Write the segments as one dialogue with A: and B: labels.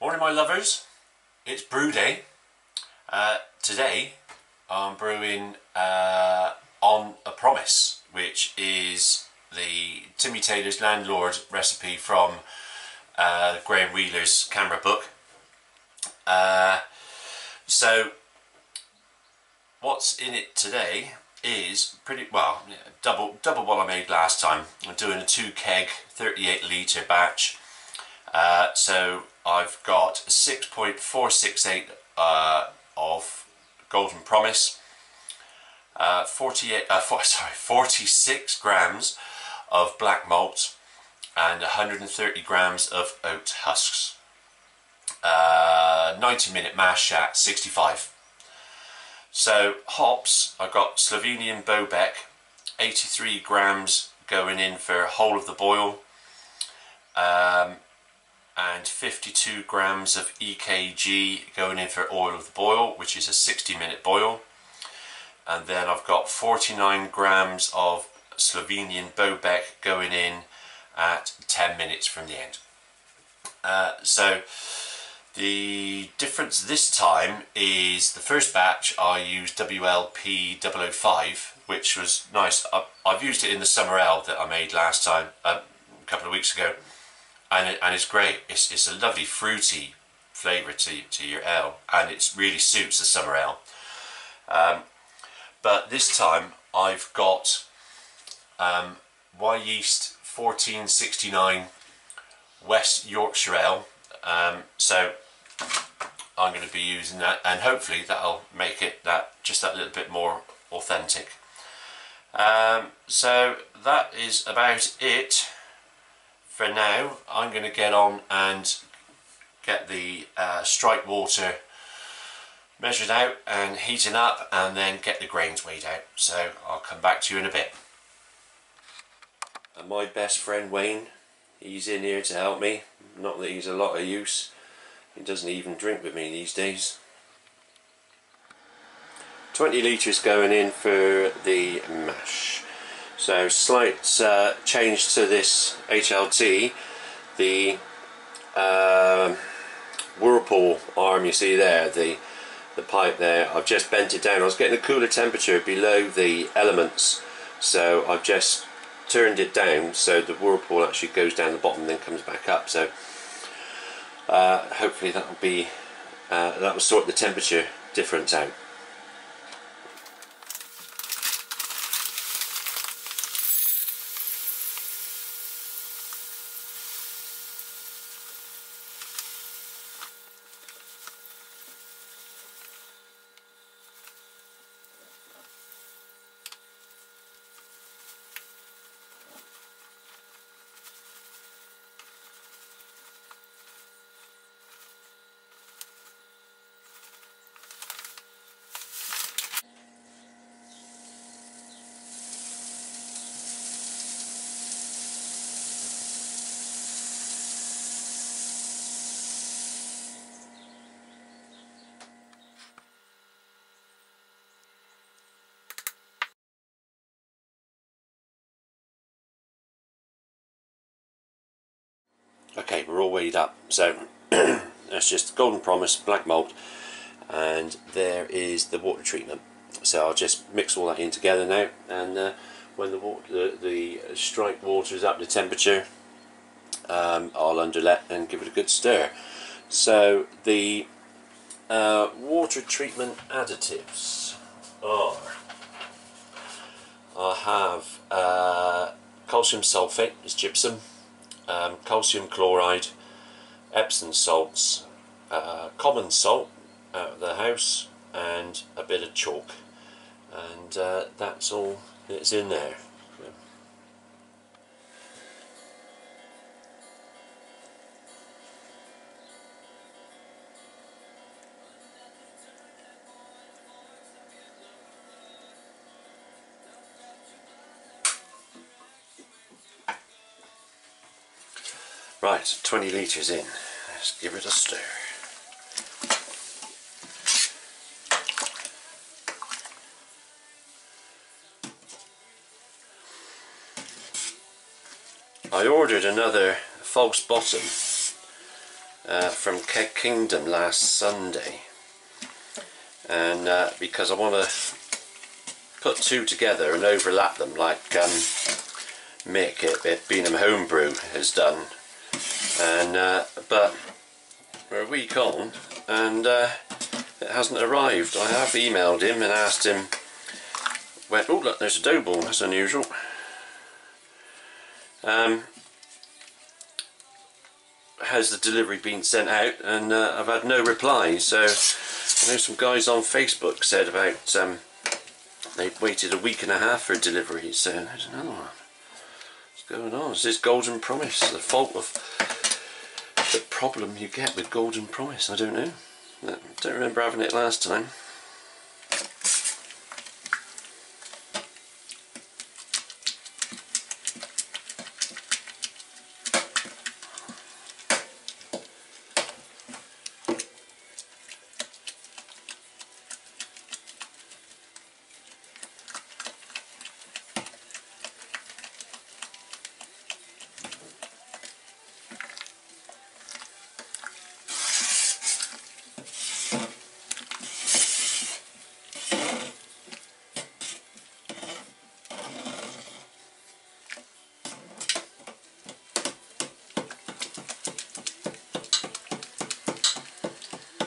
A: Morning my lovers, it's brew day. Today I'm brewing on a Promise, which is the Timmy Taylor's Landlord recipe from Graham Wheeler's camera book. So what's in it today is pretty well double what I made last time. I'm doing a 2 keg 38 litre batch. So I've got 6.468 of Golden Promise, 46 grams of black malt, and 130 grams of oat husks. 90-minute mash at 65. So hops, I've got Slovenian Bobek, 83 grams going in for whole of the boil. And 52 grams of EKG going in for oil of the boil, which is a 60-minute boil. And then I've got 49 grams of Slovenian Bobek going in at 10 minutes from the end. So the difference this time is the first batch I used WLP 005, which was nice. I've used it in the summer ale that I made last time, a couple of weeks ago. And it's great. It's a lovely fruity flavour to your ale, and it really suits the summer ale. But this time I've got Y Yeast 1469 West Yorkshire Ale. So I'm going to be using that, and hopefully that'll make it just that little bit more authentic. So that is about it. For now, I'm going to get on and get the strike water measured out and heating up, and then get the grains weighed out. So I'll come back to you in a bit. And my best friend Wayne, he's in here to help me. Not that he's a lot of use. He doesn't even drink with me these days. 20 litres going in for the mash. So slight change to this HLT. The Whirlpool arm you see there, the pipe there, I've just bent it down. I was getting a cooler temperature below the elements, so I've just turned it down so the Whirlpool actually goes down the bottom and then comes back up. So hopefully that will sort the temperature difference out. Okay, we're all weighed up, so that's just Golden Promise, black malt, and there is the water treatment. So I'll just mix all that in together now, and when the strike water is up to temperature, I'll underlet and give it a good stir. So the water treatment additives are, I have calcium sulfate, is gypsum, calcium chloride, Epsom salts, common salt out of the house, and a bit of chalk, and that's all that's in there. Right, 20 litres in. Let's give it a stir. I ordered another false bottom from Keg Kingdom last Sunday, and because I want to put two together and overlap them like Mick at Beanham Homebrew has done, and but we're a week on and it hasn't arrived. I have emailed him and asked him when, oh look, there's a dough ball, that's unusual. Has the delivery been sent out? And I've had no reply. So I know some guys on Facebook said about they waited a week and a half for a delivery, so there's another one. What's going on? Is this Golden Promise the fault of the problem you get with Golden Promise? I don't know. I don't remember having it last time.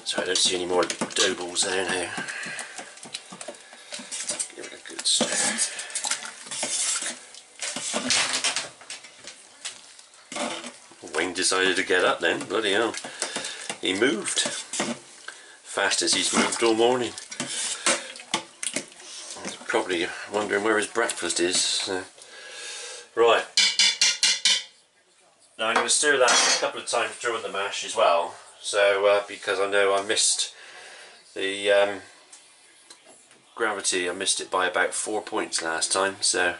A: So I don't see any more dough balls there now. Give it a good stir. Wayne decided to get up then, bloody hell. He moved. Fast as he's moved all morning. He's probably wondering where his breakfast is. Right. Now I'm going to stir that a couple of times during the mash as well. So because I know I missed the gravity, I missed it by about 4 points last time, so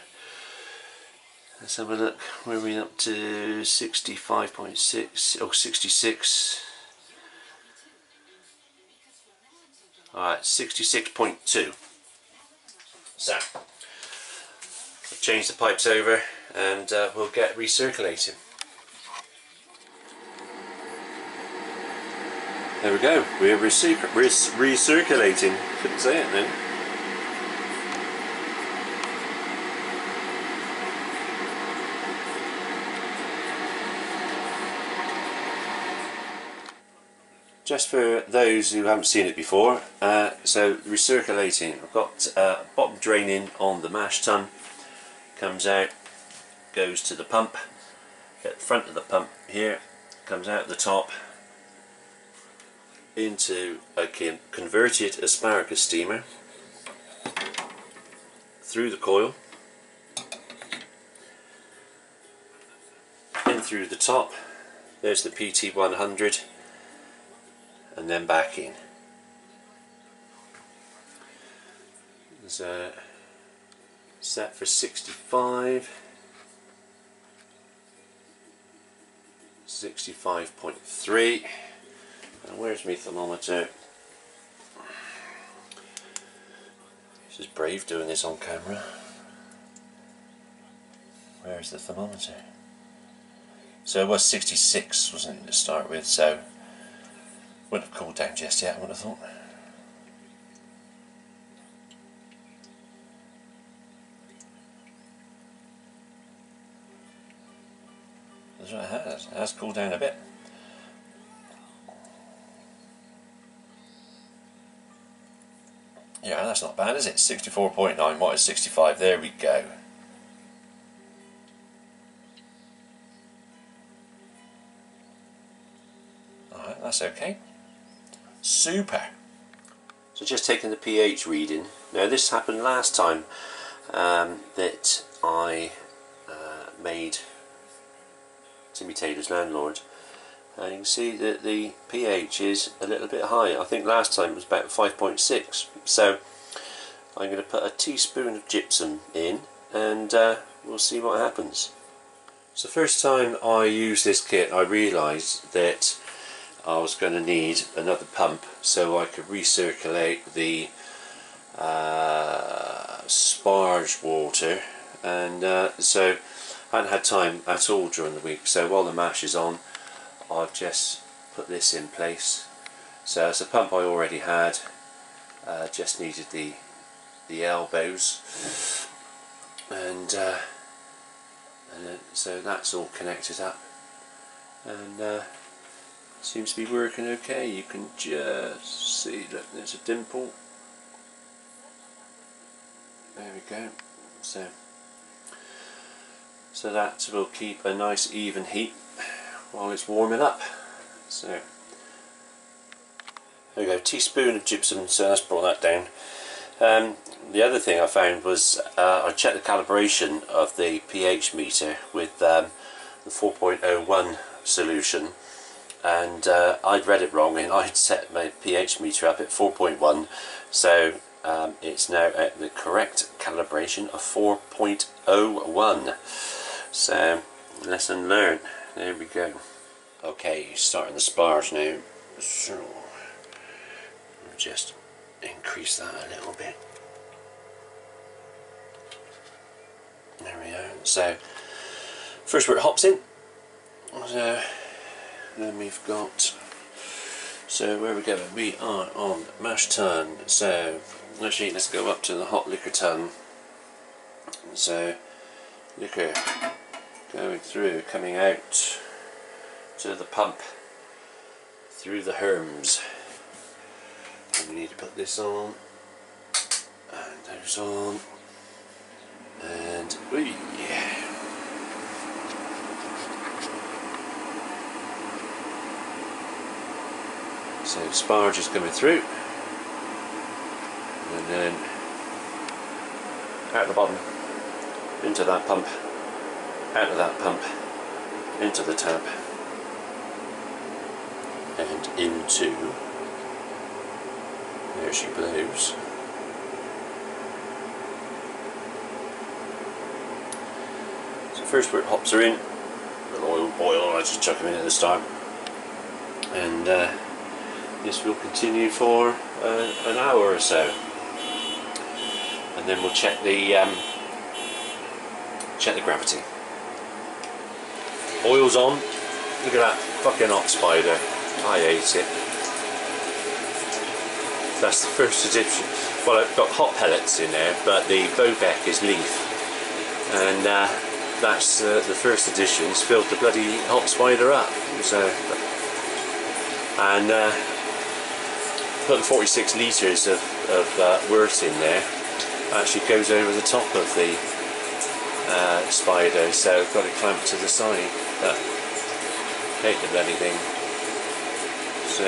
A: let's have a look. Where are we up to? 65.6, oh 66. Alright, 66.2. So I'll change the pipes over and we'll get recirculating. There we go, we're recirculating. Couldn't say it then. Just for those who haven't seen it before, so recirculating, I've got bottom draining on the mash tun, comes out, goes to the pump, at the front of the pump here, comes out the top, into a converted asparagus steamer, through the coil, in through the top, there's the PT100, and then back in. There's a set for 65, 65.3. Now where's my thermometer? This is brave doing this on camera. Where's the thermometer? So it was 66, wasn't it, to start with, so wouldn't have cooled down just yet, I would have thought. That's what it has. It has cooled down a bit. Yeah, that's not bad, is it? 64.9, what is 65? There we go. Alright, that's okay. Super. So just taking the pH reading. Now this happened last time that I made Timmy Taylor's Landlord. And you can see that the pH is a little bit high. I think last time it was about 5.6. So I'm going to put a teaspoon of gypsum in and we'll see what happens. So the first time I used this kit I realised that I was going to need another pump so I could recirculate the sparge water, and so I hadn't had time at all during the week, so while the mash is on I've just put this in place. So it's a pump I already had, just needed the elbows, and so that's all connected up, and seems to be working okay. You can just see, look, there's a dimple. There we go. So that will keep a nice even heat while it's warming up. So there we go, teaspoon of gypsum, so let's brought that down. The other thing I found was I checked the calibration of the pH meter with the 4.01 solution, and I'd read it wrong, and I'd set my pH meter up at 4.1, so it's now at the correct calibration of 4.01. So lesson learned. There we go. Okay, starting the spars now. So I'll just increase that a little bit. There we go. So first where it hops in. So then we've got, so where we go? We are on mash tun. So actually let's go up to the hot liquor tun. So liquor going through, coming out to the pump through the herms. And we need to put this on, and those on, and yeah. So sparge is coming through, and then out the bottom, into that pump, out of that pump, into the tap, and into, there she blows. So first where it hops her in, the oil boil, I just chuck them in at the start, and this will continue for an hour or so, and then we'll check the gravity. Oil's on. Look at that fucking hot spider. I hate it. That's the first edition. Well, I've got hot pellets in there, but the Bobek is leaf, and that's the first edition. It's filled the bloody hot spider up. So, and putting 46 litres of wort in there actually goes over the top of the spider, so I've got it clamped to the side. But hate the bloody thing. So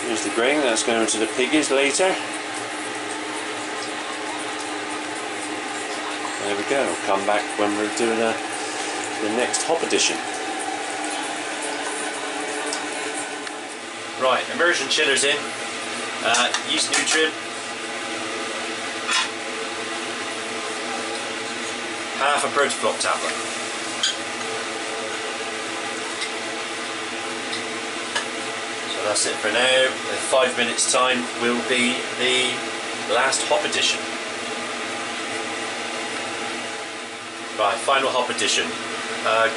A: here's the grain that's going to the piggies later. There we go. I'll come back when we're doing the next hop edition. Right, immersion chillers in. Yeast nutrient. Half a Protoflop tablet. So that's it for now. In 5 minutes time will be the last hop edition. Right, final hop edition.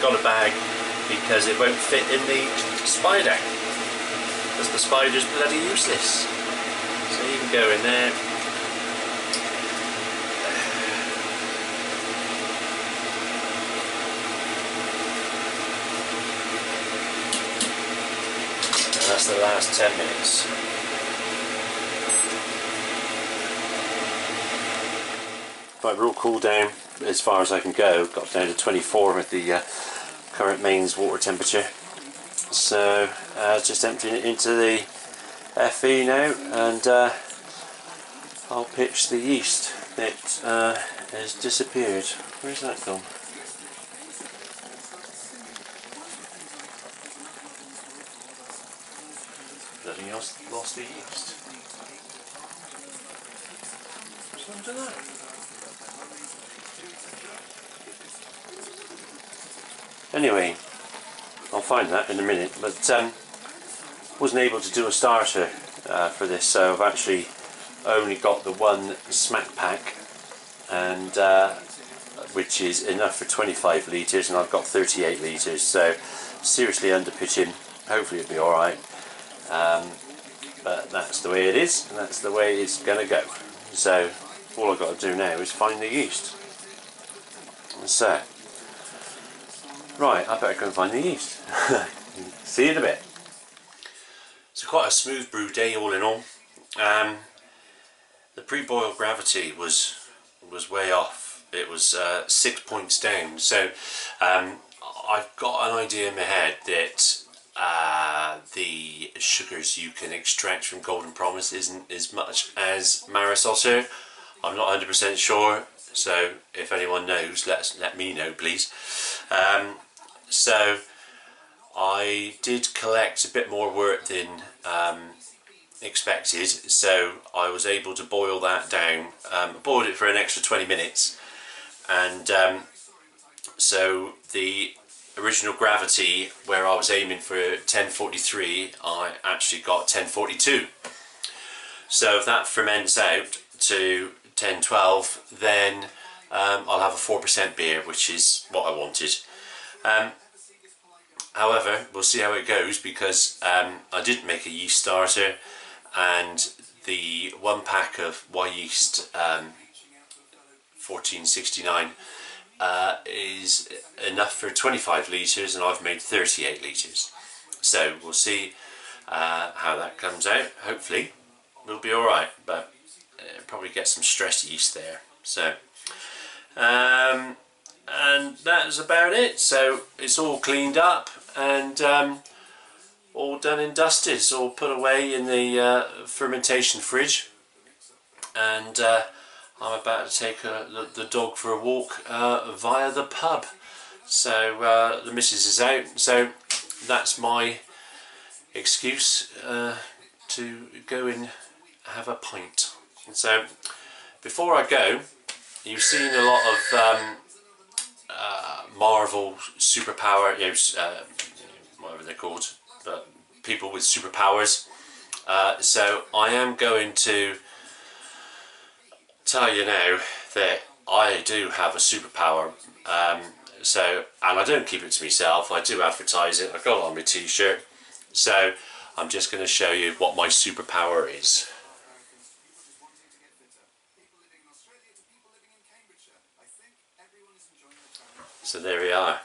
A: Got a bag because it won't fit in the spider, because the spider's bloody useless. So you can go in there. And that's the last 10 minutes. Right, we're all cooled down as far as I can go. Got down to 24 with the current mains water temperature. So just emptying it into the FE now, and I'll pitch the yeast. It has disappeared. Where's that gone? Bloody lost the yeast. What's happened to that? Anyway, I'll find that in a minute, but wasn't able to do a starter for this, so I've actually only got the one smack pack, and which is enough for 25 litres, and I've got 38 litres, so seriously under pitching. Hopefully it'll be alright, but that's the way it is, and that's the way it's going to go. So all I've got to do now is find the yeast. So, right, I better go and find the yeast. See you in a bit. So quite a smooth brew day all in all. The pre-boil gravity was way off. It was 6 points down. So I've got an idea in my head that the sugars you can extract from Golden Promise isn't as much as Marisotto. I'm not 100% sure, so if anyone knows, let me know, please. So I did collect a bit more wort than expected, so I was able to boil that down. Boiled it for an extra 20 minutes, and so the original gravity where I was aiming for 1043, I actually got 1042. So if that ferments out to 1012, then I'll have a 4% beer, which is what I wanted. However, we'll see how it goes, because I didn't make a yeast starter, and the 1 pack of Y yeast 1469 is enough for 25 litres, and I've made 38 litres. So we'll see how that comes out. Hopefully we'll be alright, but probably get some stress yeast there. So and that's about it. So it's all cleaned up and all done and dusted. It's all put away in the fermentation fridge, and I'm about to take the dog for a walk via the pub. So the missus is out, so that's my excuse to go and have a pint. So before I go, you've seen a lot of Marvel superpower, whatever they're called, but people with superpowers. So I am going to tell you now that I do have a superpower. And I don't keep it to myself. I do advertise it. I've got it on my t-shirt. So I'm just going to show you what my superpower is. So there we are.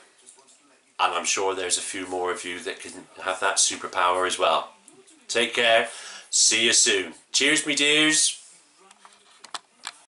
A: And I'm sure there's a few more of you that can have that superpower as well. Take care. See you soon. Cheers, me dears.